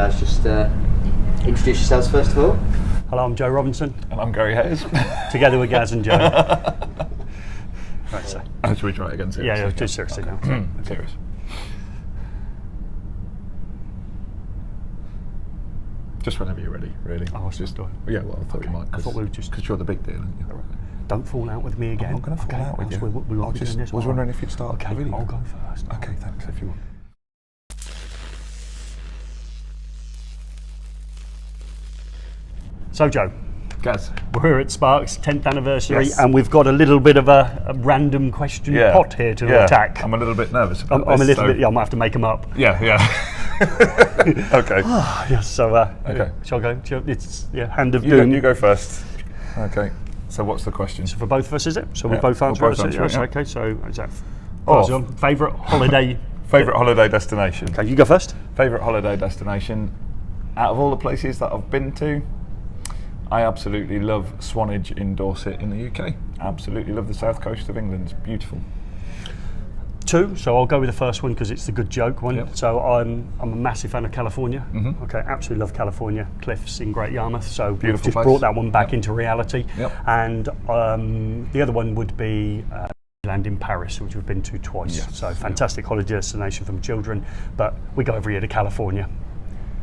Let's just introduce yourselves first of all. Hello, I'm Joe Robinson. And I'm Gary Hayes. Together with Gaz and Joe. Right, so. Should we try it again seriously? Yeah, do seriously now. Serious. Just whenever you're ready, really. Oh, what's just doing? Yeah, well, I thought you might. I thought we were just... Because you're the big deal, aren't you? Don't fall out with me again. I'm not going to fall out with you. We won't be doing this. I was wondering if you'd start okay, the video. I'll go first. Okay, thanks, if you want. So, Joe. Gaz. We're at Sparks 10th anniversary, Yes. and we've got a little bit of a random question pot here to attack. I'm a little bit nervous about I'm this, a little bit, I might have to make them up. Yeah. Okay. Yes, so, Okay. shall I go? It's hand of doom. You go first. Okay. So what's the question? So for both of us, is it? So we Yeah, both answer we'll it? both answer it, yeah. Okay, so is that Oh. favourite holiday? Favourite holiday destination? Okay, you go first. Favourite holiday destination? Out of all the places that I've been to, I absolutely love Swanage in Dorset in the UK. Absolutely love the south coast of England. It's beautiful. Two, so I'll go with the first one because it's the good joke one. Yep. So I'm a massive fan of California. Mm-hmm. Okay, absolutely love California. Cliffs in Great Yarmouth. So we've Beautiful just place. brought that one back Yep. into reality. Yep. And the other one would be land in Paris, which we've been to twice. Yes. So fantastic holiday destination for children. But we go every year to California.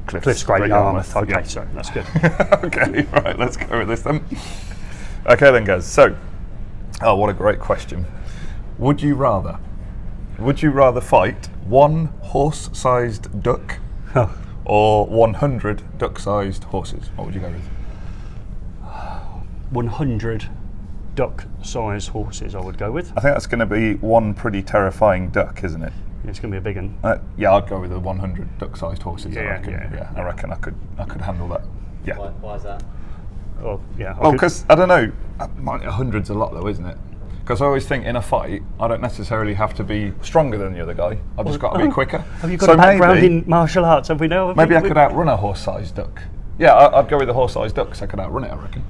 Cliffs, Great Yarmouth. Okay, Yep. so that's good. Okay, right, let's go with this then. Okay then, guys. So, what a great question. Would you rather fight one horse-sized duck or 100 duck-sized horses? What would you go with? 100 duck-sized horses, I would go with. I think that's going to be one pretty terrifying duck, isn't it? It's going to be a big one. Yeah, I'd go with the 100 duck-sized horses. Yeah, I reckon. yeah. I reckon I could handle that. Yeah. Why is that? Oh, yeah. Well, because I don't know, 100's a lot though, isn't it? Because I always think in a fight, I don't necessarily have to be stronger than the other guy. I've just got to be quicker. Have you got a background in martial arts? Have we know? Maybe I could outrun a horse-sized duck. Yeah, I'd go with the horse-sized duck because I could outrun it, I reckon.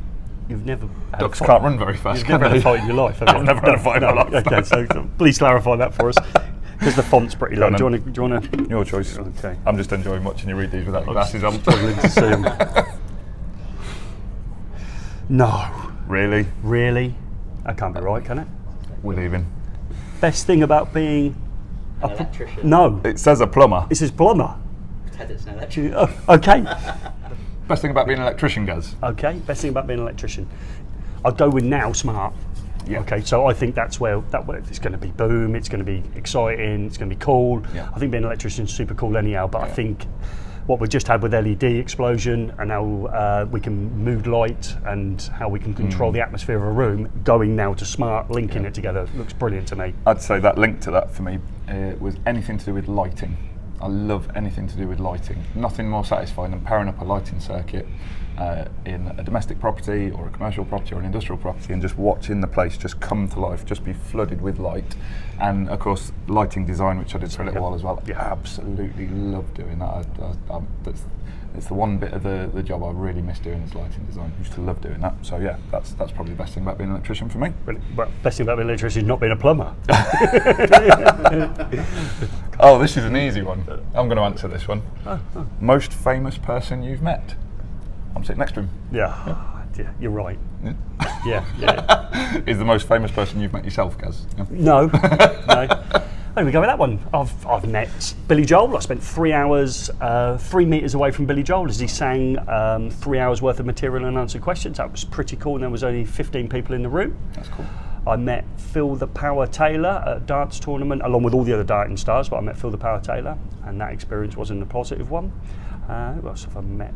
You've never had Ducks a fight. can't run very fast, You've can never had they? a fight in your life, have you? I've never had a fight in my life. Okay, so please clarify that for us. Because the font's pretty low. Do you want to? Your choice. Okay. I'm just enjoying watching you read these without glasses on. Struggling to see them. No. Really? Really? That can't be right, can it? We're leaving. Best thing about being An electrician. No. It says a plumber. This is plumber. Pretend it's an electrician. Oh, okay. Best thing about being an electrician, Gaz? Okay. Best thing about being an electrician. I'd go with now smart. Yeah. Okay, so I think that's where it's going to be boom. It's going to be exciting. It's going to be cool. Yeah. I think being an electrician is super cool anyhow. But I think what we just had with LED explosion and how we can mood light and how we can control the atmosphere of a room, going now to smart, linking it together looks brilliant to me. I'd say that link to that for me was anything to do with lighting. I love anything to do with lighting. Nothing more satisfying than powering up a lighting circuit in a domestic property or a commercial property or an industrial property and just watching the place just come to life, just be flooded with light. And of course, lighting design, which I did for a little while as well. Yeah. Absolutely love doing that. It's the one bit of the job I really miss doing is lighting design. I used to love doing that. So yeah, that's probably the best thing about being an electrician for me. Well, best thing about being an electrician is not being a plumber. Oh, this is an easy one. I'm going to answer this one. Most famous person you've met? I'm sitting next to him. Yeah, you're right. Yeah. Yeah. Is the most famous person you've met yourself, Gaz? Yeah. No. There we go with that one. I've met Billy Joel. I spent 3 hours, 3 metres away from Billy Joel as he sang 3 hours worth of material and answered questions. That was pretty cool, and there was only 15 people in the room. That's cool. I met Phil the Power Taylor at a dance tournament, along with all the other darting stars, but I met Phil the Power Taylor, and that experience wasn't a positive one. Who else have I met?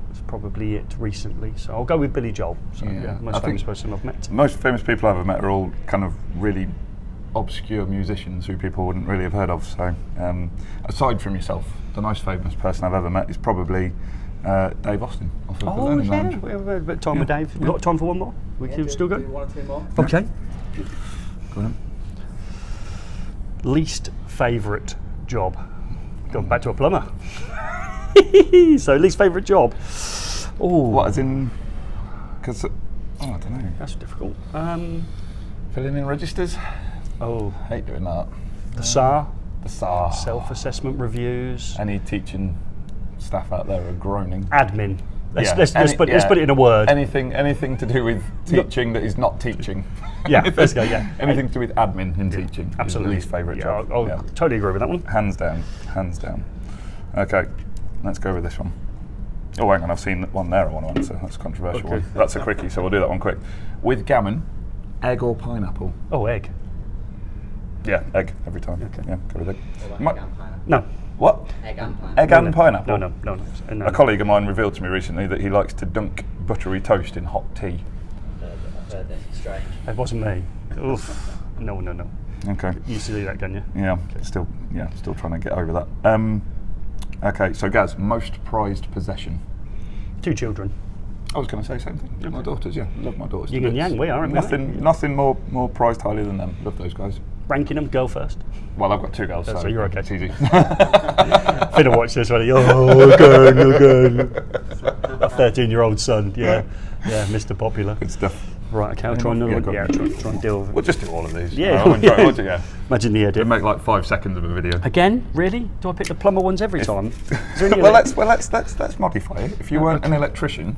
That's probably it recently. So I'll go with Billy Joel. So most famous person I've met. Most famous people I've ever met are all kind of really obscure musicians who people wouldn't really have heard of. So aside from yourself, the most famous person I've ever met is probably Dave Austin. Oh yeah, we have a bit of time with Dave. We've got time for one more? We can still go? Do 1 or 2 more. Okay. Go on. Least favourite job? Going back to a plumber. So least favourite job? Oh, What, as in, because, I don't know. That's difficult. Filling in registers? Oh, Hate doing that. the SAR, The SAR. self-assessment reviews. Any teaching staff out there are groaning. Admin. Yeah. Let's put it in a word. Anything to do with teaching that is not teaching. Yeah, let's go, yeah. Anything to do with admin in teaching. Absolutely. Is the least favourite job. I'll totally agree with that one. Hands down. Okay, let's go with this one. Oh, hang on, I've seen one there I want to answer. That's a controversial Okay. one. That's a quickie, so we'll do that one quick. With gammon, egg or pineapple? Oh, egg. Yeah, egg every time. Okay. Yeah, go with egg. Or My- egg and pineapple. No. What? Egg and pineapple. Egg and pineapple? No. A colleague of mine revealed to me recently that he likes to dunk buttery toast in hot tea. I've heard this. Strange. It wasn't me. Oof. No. Okay. You used to do that, can you? Yeah, still trying to get over that. Okay, so Gaz, most prized possession? 2 children. I was going to say the same thing. My daughters, yeah, love my daughters. Yin and yang, we are, aren't we? Nothing more prized highly than them. Love those guys. Ranking them, girl first. Well, I've got 2 girls, so you're okay. It's easy. Finna watch this one. Oh, again. A 13-year-old son. Yeah, Mr. Popular. Good stuff. Right, okay, I'll try and try and deal with it. We'll just do all of these. Yeah. Yeah. Imagine the edit. It'd make like 5 seconds of a video. Again? Really? Do I pick the plumber ones every time? Is there any well, let's modify it. If you weren't an electrician,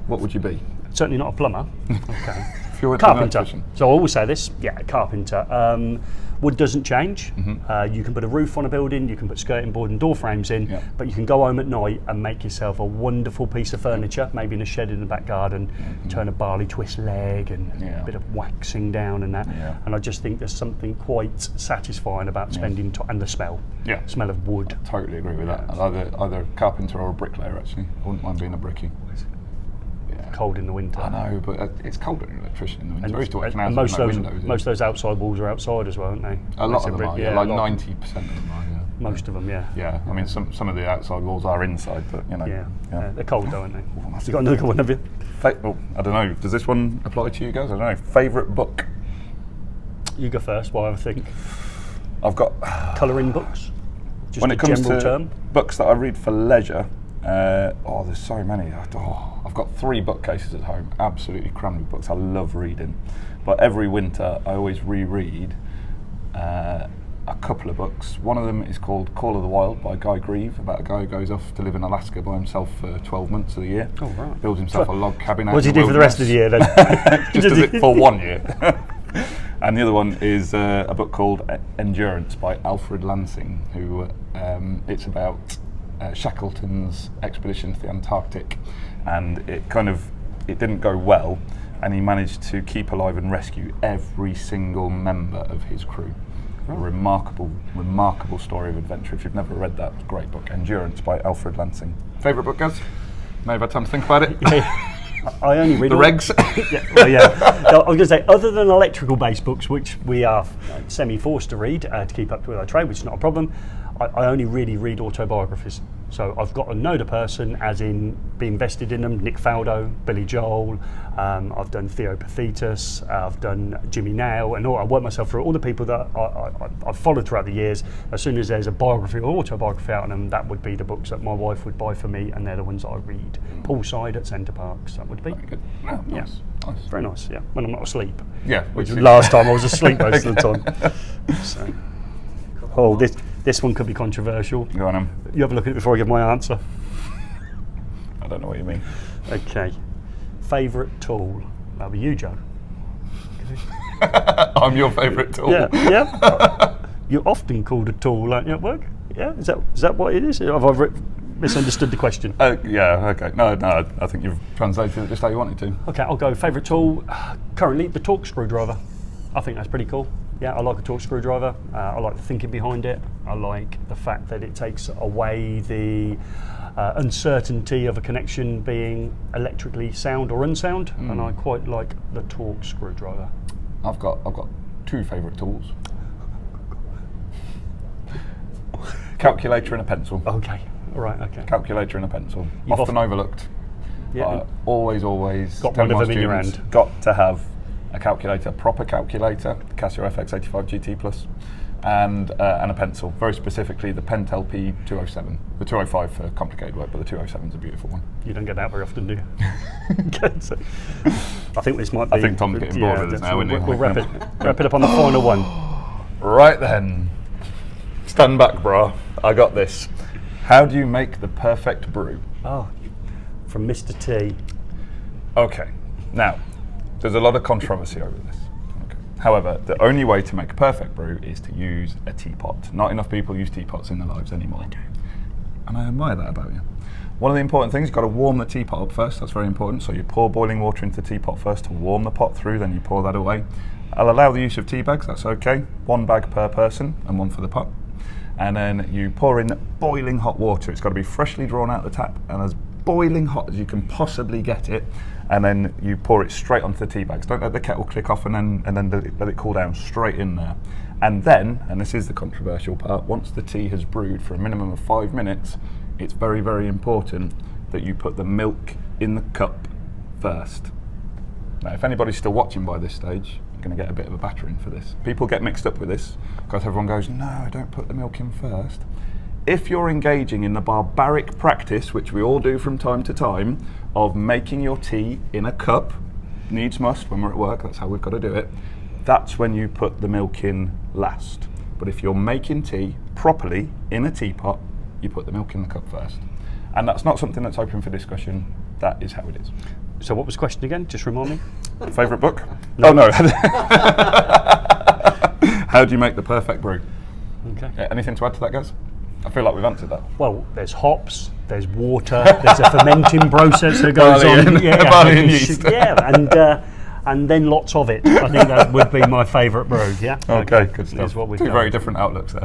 what would you be? Certainly not a plumber. Okay. If you weren't an Carpenter. electrician. So I always say this. Yeah, carpenter. Wood doesn't change. Mm-hmm. You can put a roof on a building, you can put skirting board and door frames in, Yeah. but you can go home at night and make yourself a wonderful piece of furniture, maybe in a shed in the back garden, turn a barley twist leg and Yeah. a bit of waxing down and that. Yeah. And I just think there's something quite satisfying about spending time, and the smell. Yeah. Smell of wood. Totally agree with that. Either a carpenter or a bricklayer, actually. I wouldn't mind being a brickie. Yeah. Cold in the winter. I know, but it's colder than an electrician in the winter. I used to work in And houses most with of no windows. most of those outside walls are outside as well, aren't they? A lot of them are, like a lot. 90% of them are, yeah. Most of them, yeah. Yeah, I mean, some of the outside walls are inside, but, you know. Yeah. They're cold though, aren't they? You got another one, have you? I don't know, does this one apply to you guys? I don't know. Favourite book? You go first while I think. I've got... Colouring books? Just when a it comes general to term? books that I read for leisure, there's so many. I've got 3 bookcases at home, absolutely crammed with books. I love reading. But every winter, I always reread a couple of books. One of them is called Call of the Wild by Guy Grieve, about a guy who goes off to live in Alaska by himself for 12 months of the year. Oh, right. Builds himself a log cabin out What does in he do for the rest of the year then? Just does it for 1 year. And the other one is a book called Endurance by Alfred Lansing, who it's about Shackleton's expedition to the Antarctic, and it didn't go well, and he managed to keep alive and rescue every single member of his crew. A remarkable story of adventure. If you've never read that, it's a great book. Endurance by Alfred Lansing. Favourite book, guys? May have had time to think about it. I only read The regs. No, I was going to say, other than electrical-based books, which we are semi-forced to read to keep up with our trade, which is not a problem, I only really read autobiographies. So I've got to know the person, as in be invested in them. Nick Faldo, Billy Joel, I've done Theo Pathetus, I've done Jimmy Nail, and I work myself through all the people that I've followed throughout the years. As soon as there's a biography or autobiography out on them, that would be the books that my wife would buy for me, and they're the ones that I read. Poolside at Centre Parks, that would be. Very good. Yeah, nice. Very nice, yeah. When I'm not asleep. Yeah. Which was last time I was asleep most of the time. So. This one could be controversial. Go on, You have a look at it before I give my answer. I don't know what you mean. Okay. Favourite tool? That'll be you, Joe. I'm your favourite tool. Yeah. You're often called a tool, aren't you, at work? Yeah. Is that what it is? Have I misunderstood the question? Yeah. Okay. No. I think you've translated it just how you wanted to. Okay. I'll go favourite tool. Currently, the torque screwdriver. I think that's pretty cool. Yeah, I like a torque screwdriver. I like the thinking behind it. I like the fact that it takes away the uncertainty of a connection being electrically sound or unsound, and I quite like the torque screwdriver. I've got 2 favourite tools. Calculator and a pencil. Okay. All right. Okay. Calculator and a pencil. You've Often overlooked. Yeah. Always Got tell one of my them in your students, hand. Got to have a calculator, proper calculator, Casio FX85 GT Plus, and a pencil. Very specifically, the Pentel P207. The 205 for complicated work, but the 207 is a beautiful one. You don't get that very often, do you? Okay, so I think this might be. I think Tom's getting bored with this now, isn't he? We'll wrap it up on the final one. Right then. Stand back, bro. I got this. How do you make the perfect brew? Oh, from Mr. T. Okay, now, there's a lot of controversy over this. Okay. However, the only way to make a perfect brew is to use a teapot. Not enough people use teapots in their lives anymore. I do. And I admire that about you. One of the important things, you've got to warm the teapot up first, that's very important. So you pour boiling water into the teapot first to warm the pot through, then you pour that away. I'll allow the use of tea bags, that's okay. 1 bag per person and 1 for the pot. And then you pour in boiling hot water. It's got to be freshly drawn out the tap and as boiling hot as you can possibly get it. And then you pour it straight onto the tea bags. Don't let the kettle click off and then let it cool down, straight in there. And then, and this is the controversial part, once the tea has brewed for a minimum of 5 minutes, it's very, very important that you put the milk in the cup first. Now, if anybody's still watching by this stage, you're going to get a bit of a battering for this. People get mixed up with this because everyone goes, no, don't put the milk in first. If you're engaging in the barbaric practice, which we all do from time to time, of making your tea in a cup, needs must when we're at work, that's how we've got to do it, that's when you put the milk in last. But if you're making tea properly in a teapot, you put the milk in the cup first. And that's not something that's open for discussion, that is how it is. So what was the question again? Just remind me. Favourite book? No. Oh no. How do you make the perfect brew? Okay. Anything to add to that, guys? I feel like we've answered that. Well, there's hops, there's water, there's a fermenting process that goes Barley on. and- barley and yeast. Yeah, and then lots of it. I think that would be my favourite brew, yeah? Okay, good stuff. Is what we've Two done. very different outlooks there.